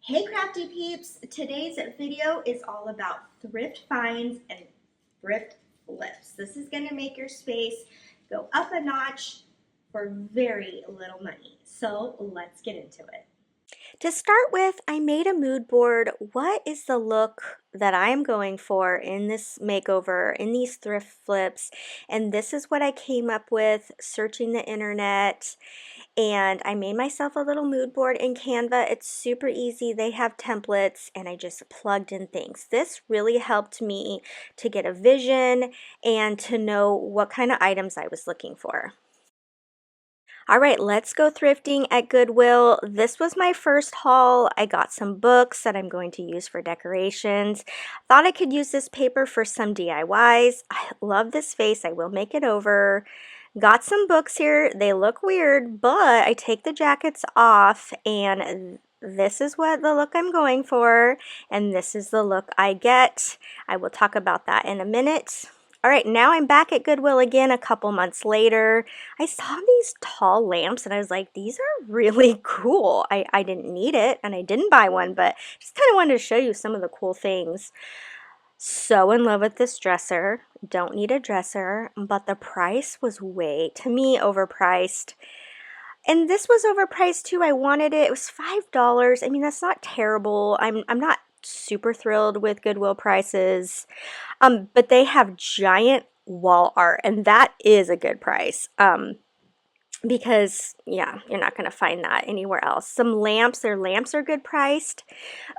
Hey Crafty Peeps! Today's video is all about thrift finds and thrift flips. This is going to make your space go up a notch for very little money. So let's get into it. To start with, I made a mood board. What is the look that I'm going for in this makeover, in these thrift flips? And this is what I came up with searching the internet. And I made myself a little mood board in Canva. It's super easy. They have templates and I just plugged in things. This really helped me to get a vision and to know what kind of items I was looking for. All right, let's go thrifting at Goodwill. This was my first haul. I got some books that I'm going to use for decorations. Thought I could use this paper for some DIYs. I love this vase. I will make it over. Got some books here. They look weird, but I take the jackets off and this is what the look I'm going for, and this is the look I get. I will talk about that in a minute. All right, now I'm back at Goodwill again a couple months later. I saw these tall lamps and I was like, these are really cool. I didn't need it and I didn't buy one, but just kind of wanted to show you some of the cool things. So in love with this dresser. Don't need a dresser, but the price was way, to me, overpriced. And this was overpriced too. I wanted it. It was $5. I mean, that's not terrible. I'm not super thrilled with Goodwill prices. But they have giant wall art, and that is a good price. Because yeah, you're not going to find that anywhere else. Some lamps, their lamps are good priced.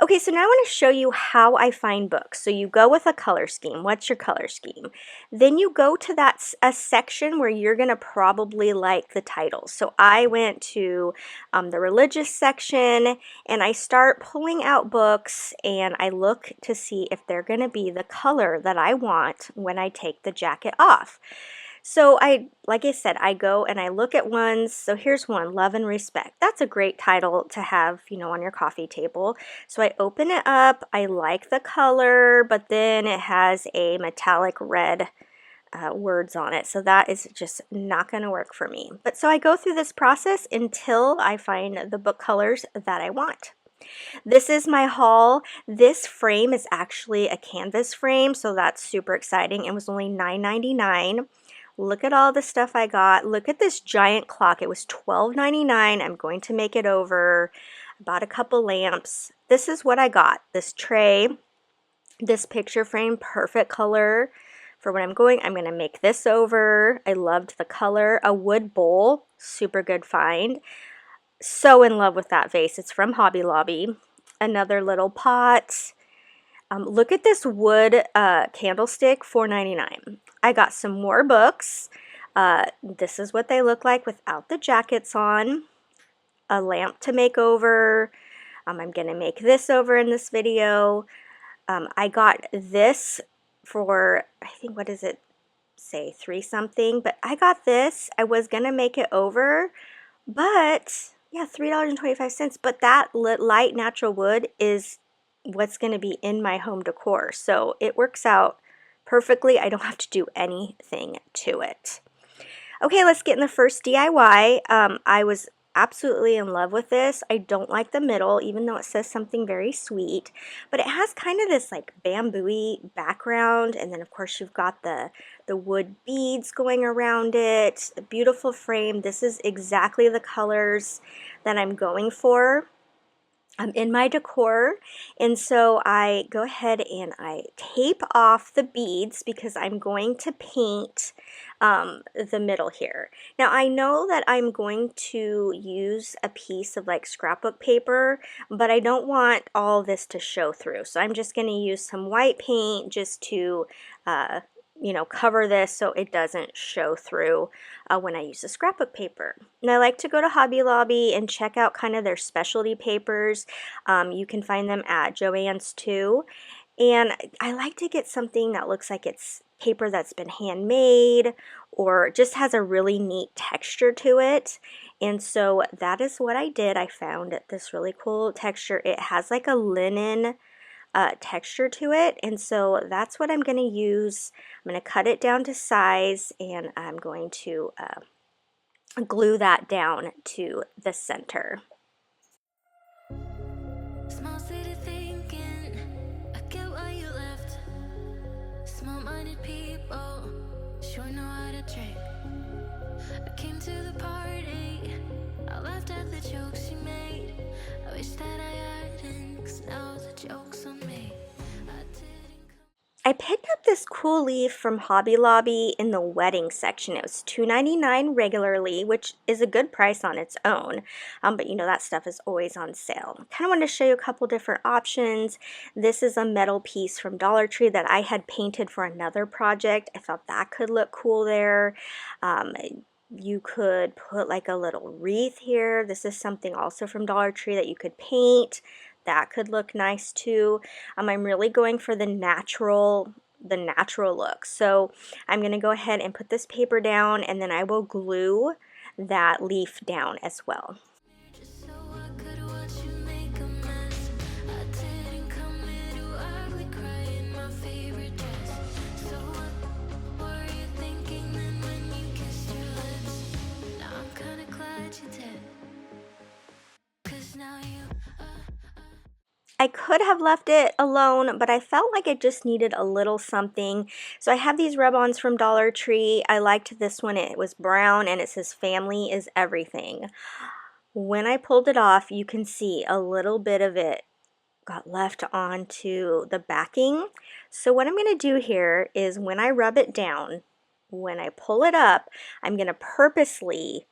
Okay, so now I want to show you how I find books. So you go with a color scheme. What's your color scheme? Then you go to a section where you're going to probably like the titles. So I went to the religious section and I start pulling out books and I look to see if they're going to be the color that I want when I take the jacket off. So like I said, I go and I look at ones. So here's one, Love and Respect. That's a great title to have, on your coffee table. So I open it up. I like the color, but then it has a metallic red words on it. So that is just not going to work for me. But so I go through this process until I find the book colors that I want. This is my haul. This frame is actually a canvas frame, so that's super exciting. It was only $9.99. Look at all the stuff I got. Look at this giant clock. It was $12.99. I'm going to make it over. I bought a couple lamps. This is what I got. This tray, this picture frame, perfect color for when I'm going. I'm going to make this over. I loved the color. A wood bowl, super good find. So in love with that vase. It's from Hobby Lobby. Another little pot. Look at this wood candlestick, $4.99. I got some more books. This is what they look like without the jackets on. A lamp to make over. I'm going to make this over in this video. I got this for, I think, what does it say, 3 something? But I got this. I was going to make it over, but yeah, $3.25. But that light natural wood is what's going to be in my home decor. So it works out perfectly. I don't have to do anything to it. Okay, let's get in the first DIY. I was absolutely in love with this. I don't like the middle, even though it says something very sweet, but it has kind of this like bamboo-y background, and then of course you've got the wood beads going around it. A beautiful frame. This is exactly the colors that I'm going for in my decor. And so I go ahead and I tape off the beads because I'm going to paint the middle here. Now I know that I'm going to use a piece of like scrapbook paper, but I don't want all this to show through. So I'm just going to use some white paint just to cover this so it doesn't show through when I use the scrapbook paper. And I like to go to Hobby Lobby and check out kind of their specialty papers. You can find them at Joann's too. And I like to get something that looks like it's paper that's been handmade or just has a really neat texture to it. And so that is what I did. I found this really cool texture. It has like a linen texture to it, and so that's what I'm going to use. I'm going to cut it down to size, and I'm going to glue that down to the center. a trick. I came to the party, I laughed at the jokes you made. I wish that I hadn't, 'cause now the joke's on me. I didn't come. I picked up this cool leaf from Hobby Lobby in the wedding section. It was $2.99 regularly, which is a good price on its own. But you know, that stuff is always on sale. Kind of wanted to show you a couple different options. This is a metal piece from Dollar Tree that I had painted for another project. I thought that could look cool there. You could put like a little wreath here. This is something also from Dollar Tree that you could paint. That could look nice too. I'm really going for the natural look. So I'm going to go ahead and put this paper down, and then I will glue that leaf down as well. Just so I could watch you make a mess. I didn't come here to ugly cry in my favorite dress. So what were you thinking then when you kissed your lips? Now I'm kinda glad you did, 'cause now you I could have left it alone, but I felt like it just needed a little something. So I have these rub-ons from Dollar Tree. I liked this one. It was brown and it says family is everything. When I pulled it off, you can see a little bit of it got left onto the backing. So what I'm going to do here is when I rub it down, when I pull it up, I'm going to purposely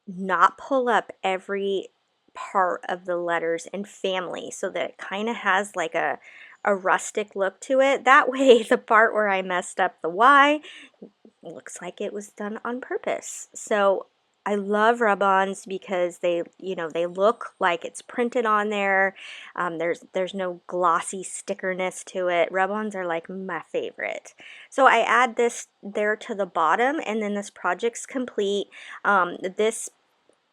not pull up every part of the letters in family so that it kind of has like a rustic look to it. That way the part where I messed up the Y looks like it was done on purpose. So I love rub-ons because they, you know, they look like it's printed on there. There's no glossy stickerness to it. Rub-ons are like my favorite. So I add this there to the bottom, and then this project's complete. This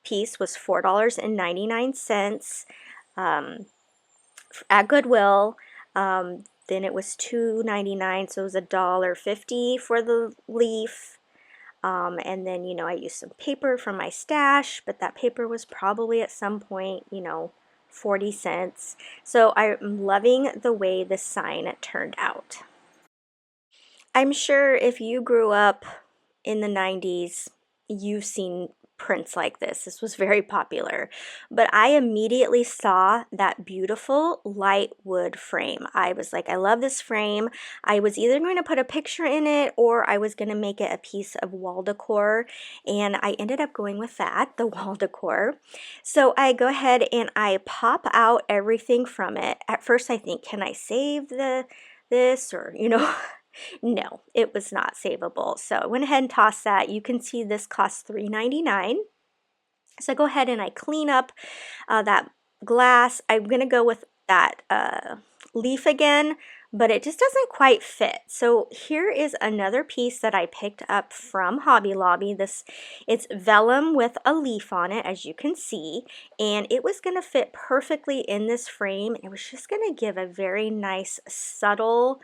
piece was $4.99 at Goodwill. Then it was $2.99, so it was $1.50 for the leaf. And then, you know, I used some paper from my stash, but that paper was probably at some point, you know, 40 cents. So I'm loving the way the sign turned out. I'm sure if you grew up in the 90s, you've seen prints like this. This was very popular. But I immediately saw that beautiful light wood frame. I was like, I love this frame. I was either going to put a picture in it or I was going to make it a piece of wall decor. And I ended up going with that, the wall decor. So I go ahead and I pop out everything from it. At first I think, can I save this, or, you know, no, it was not savable. So I went ahead and tossed that. You can see this costs $3.99. So I go ahead and I clean up that glass. I'm going to go with that leaf again, but it just doesn't quite fit. So here is another piece that I picked up from Hobby Lobby. It's vellum with a leaf on it, as you can see, and it was going to fit perfectly in this frame. It was just going to give a very nice, subtle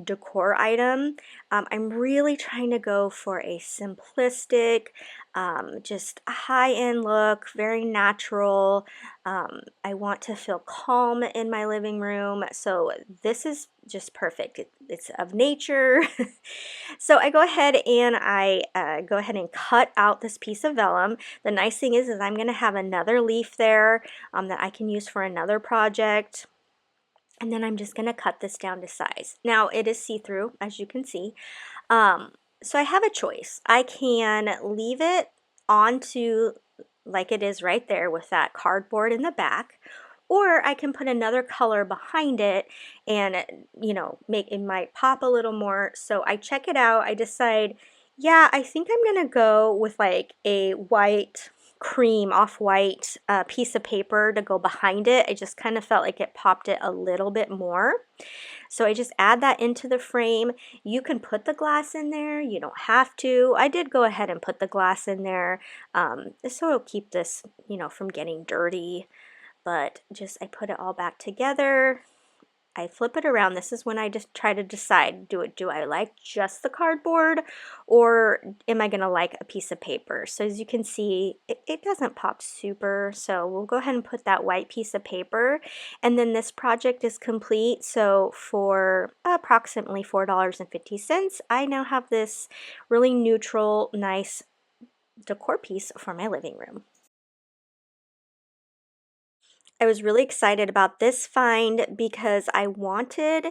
decor item. I'm really trying to go for a simplistic, just a high-end look, very natural. I want to feel calm in my living room, so this is just perfect. It's of nature. So I go ahead and I cut out this piece of vellum. The nice thing is I'm going to have another leaf there that I can use for another project. And then I'm just going to cut this down to size. Now it is see-through, as you can see. So I have a choice. I can leave it onto like it is right there with that cardboard in the back, or I can put another color behind it and, you know, make it might pop a little more. So I check it out. I decide, yeah, I think I'm going to go with like a white cream off-white piece of paper to go behind it. I just kind of felt like it popped it a little bit more. So I just add that into the frame. You can put the glass in there. You don't have to. I did go ahead and put the glass in there. So it'll keep this, you know, from getting dirty. But just I put it all back together. I flip it around. This is when I just try to decide, do I like just the cardboard, or am I gonna like a piece of paper? So as you can see, it doesn't pop super, so we'll go ahead and put that white piece of paper, and then this project is complete. So for approximately $4.50, I now have this really neutral, nice decor piece for my living room. I was really excited about this find because I wanted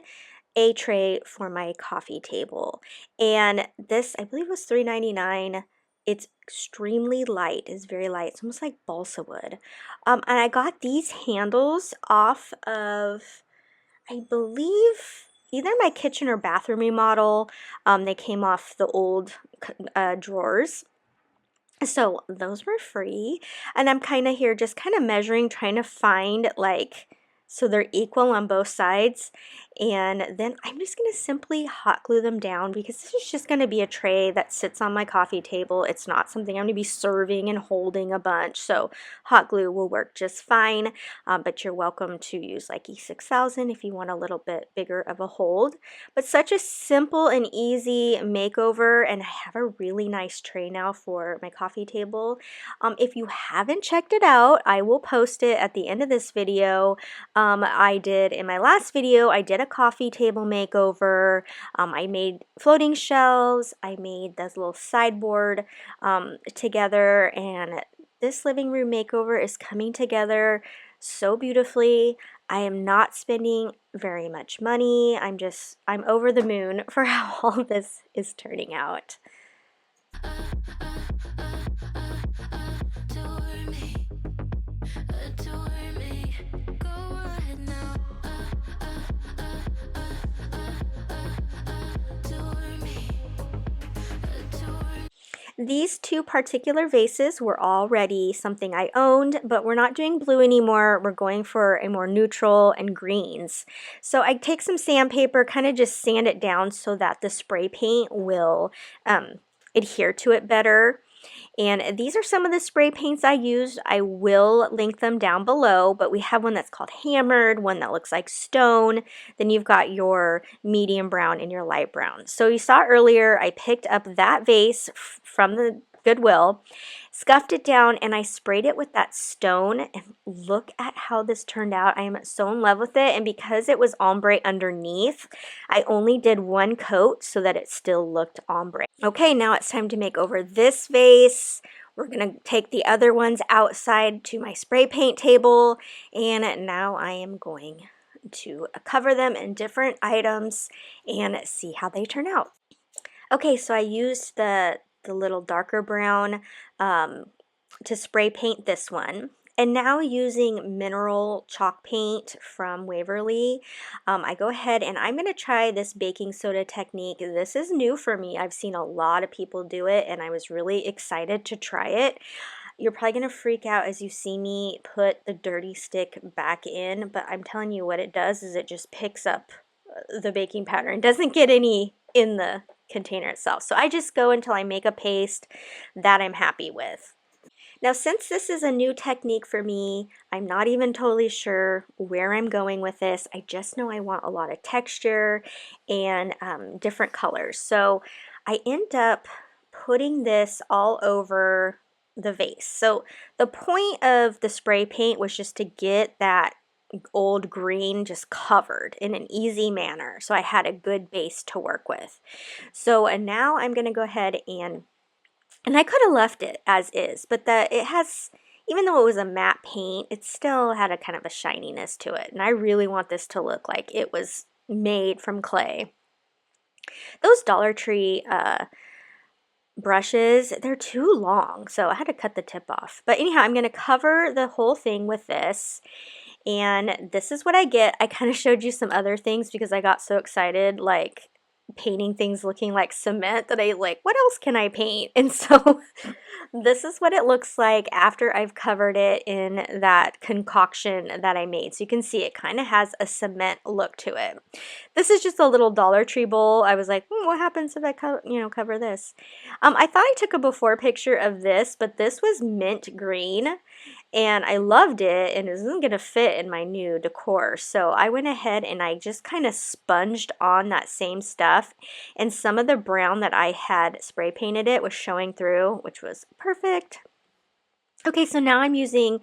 a tray for my coffee table. And this, I believe, was $3.99. It's extremely light. It's very light. It's almost like balsa wood. And I got these handles off of, I believe, either my kitchen or bathroom remodel. They came off the old drawers. So those were free, and I'm kind of here just kind of measuring, trying to find like so they're equal on both sides, and then I'm just going to simply hot glue them down because this is just going to be a tray that sits on my coffee table. It's not something I'm going to be serving and holding a bunch, so hot glue will work just fine, but you're welcome to use like E6000 if you want a little bit bigger of a hold. But such a simple and easy makeover, and I have a really nice tray now for my coffee table. If you haven't checked it out, I will post it at the end of this video. I did in my last video, I did a coffee table makeover. I made floating shelves. I made this little sideboard together, and this living room makeover is coming together so beautifully. I am not spending very much money. I'm over the moon for how all this is turning out. Adore me, adore me. Go ahead now. Adore me, adore me. These two particular vases were already something I owned, but we're not doing blue anymore. We're going for a more neutral and greens. So I take some sandpaper, kind of just sand it down so that the spray paint will adhere to it better. And these are some of the spray paints I used. I will link them down below, but we have one that's called Hammered, one that looks like stone. Then you've got your medium brown and your light brown. So you saw earlier, I picked up that vase from the Goodwill, scuffed it down, and I sprayed it with that stone. And look at how this turned out. I am so in love with it. And because it was ombre underneath, I only did one coat so that it still looked ombre. Okay, now it's time to make over this vase. We're going to take the other ones outside to my spray paint table, and now I am going to cover them in different items and see how they turn out. Okay, so I used the little darker brown to spray paint this one. And now using mineral chalk paint from Waverly, I go ahead and I'm going to try this baking soda technique. This is new for me. I've seen a lot of people do it, and I was really excited to try it. You're probably going to freak out as you see me put the dirty stick back in, but I'm telling you what it does is it just picks up the baking powder and doesn't get any in the container itself. So I just go until I make a paste that I'm happy with. Now, since this is a new technique for me, I'm not even totally sure where I'm going with this. I just know I want a lot of texture and different colors. So I end up putting this all over the vase. So the point of the spray paint was just to get that old green just covered in an easy manner. So I had a good base to work with. So and now I'm going to go ahead and I could have left it as is, but it has, even though it was a matte paint, it still had a kind of a shininess to it. And I really want this to look like it was made from clay. Those Dollar Tree brushes, they're too long, so I had to cut the tip off. But anyhow, I'm going to cover the whole thing with this. And this is what I get. I kind of showed you some other things because I got so excited, like painting things looking like cement, that I like, what else can I paint? And so this is what it looks like after I've covered it in that concoction that I made. So you can see it kind of has a cement look to it. This is just a little Dollar Tree bowl. I was like, what happens if I cover this? I thought I took a before picture of this, but this was mint green. and I loved it, and it wasn't going to fit in my new decor. So I went ahead and I just kind of sponged on that same stuff, and some of the brown that I had spray painted it was showing through, which was perfect. Okay, so now I'm using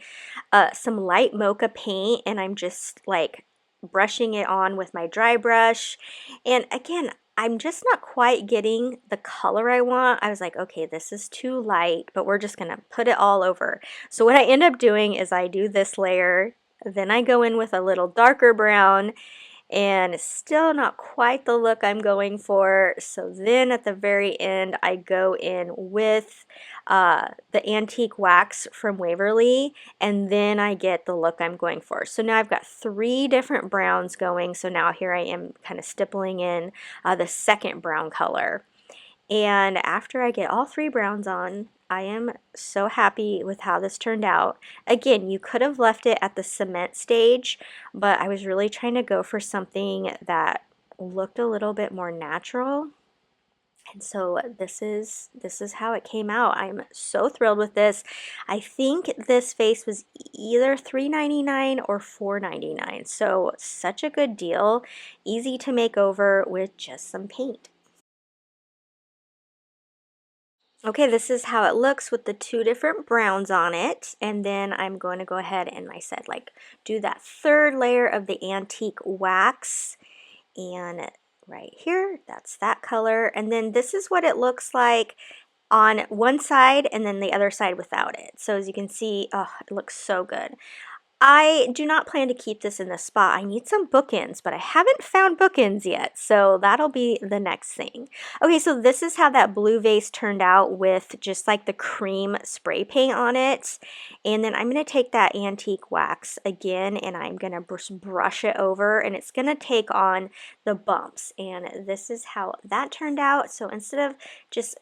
some light mocha paint, and I'm just like brushing it on with my dry brush. And again, I'm just not quite getting the color I want. I was like, okay, this is too light, but we're just gonna put it all over. So what I end up doing is I do this layer, then I go in with a little darker brown, and it's still not quite the look I'm going for. So then at the very end, I go in with the antique wax from Waverly, and then I get the look I'm going for. So now I've got 3 different browns going. So now here I am kind of stippling in the second brown color. And after I get all 3 browns on, I am so happy with how this turned out. Again, you could have left it at the cement stage, but I was really trying to go for something that looked a little bit more natural. And so this is how it came out. I'm so thrilled with this. I think this vase was either $3.99 or $4.99. So such a good deal. Easy to make over with just some paint. Okay, this is how it looks with the 2 different browns on it. And then I'm going to go ahead and, like I said, like do that 3rd layer of the antique wax. And right here, that's that color. And then this is what it looks like on one side and then the other side without it. So as you can see, oh, it looks so good. I do not plan to keep this in this spot. I need some bookends, but I haven't found bookends yet, so that'll be the next thing. Okay, so this is how that blue vase turned out with just like the cream spray paint on it. And then I'm going to take that antique wax again, and I'm going to brush it over, and it's going to take on the bumps. And this is how that turned out. So instead of just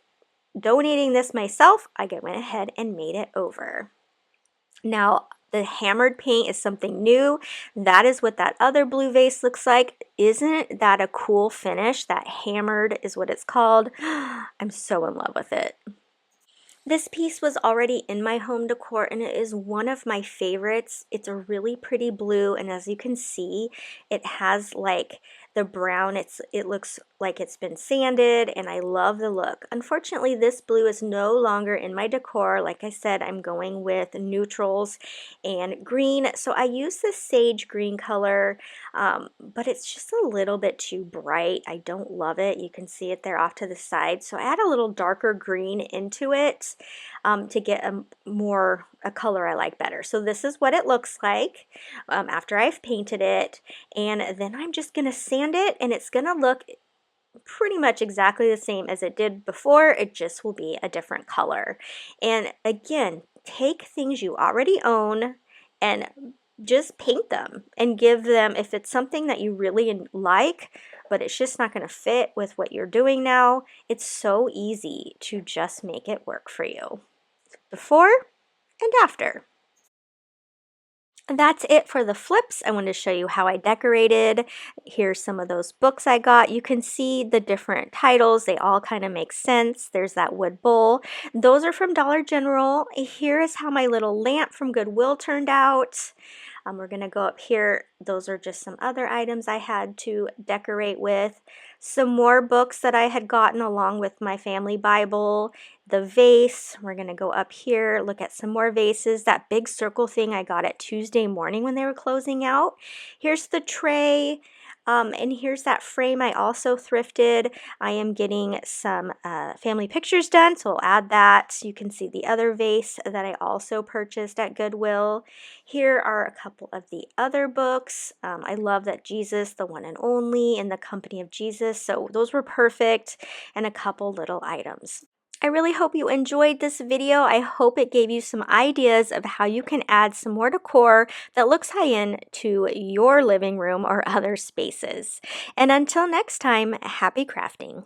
donating this myself, I went ahead and made it over. Now, the hammered paint is something new. That is what that other blue vase looks like. Isn't that a cool finish? That hammered is what it's called. I'm so in love with it. This piece was already in my home decor, and it is one of my favorites. It's a really pretty blue, and as you can see, it has like the brown. It looks like it's been sanded, and I love the look. Unfortunately, this blue is no longer in my decor. Like I said, I'm going with neutrals and green. So I use this sage green color, but it's just a little bit too bright. I don't love it. You can see it there off to the side. So I add a little darker green into it to get a color I like better. So this is what it looks like after I've painted it, and then I'm just going to sand it, and it's going to look pretty much exactly the same as it did before. It just will be a different color. And again, take things you already own and just paint them and give them, if it's something that you really like, but it's just not going to fit with what you're doing now, it's so easy to just make it work for you. Before and after. That's it for the flips. I wanted to show you how I decorated. Here's some of those books I got. You can see the different titles. They all kind of make sense. There's that wood bowl. Those are from Dollar General. Here is how my little lamp from Goodwill turned out. We're going to go up here. Those are just some other items I had to decorate with. Some more books that I had gotten along with my family Bible. The vase. We're going to go up here, look at some more vases. That big circle thing I got at Tuesday morning when they were closing out. Here's the tray. And here's that frame I also thrifted. I am getting some family pictures done, so I'll add that. You can see the other vase that I also purchased at Goodwill. Here are a couple of the other books. I love that Jesus, the one and only, in the company of Jesus. So those were perfect, and a couple little items. I really hope you enjoyed this video. I hope it gave you some ideas of how you can add some more decor that looks high-end to your living room or other spaces. And until next time, happy crafting.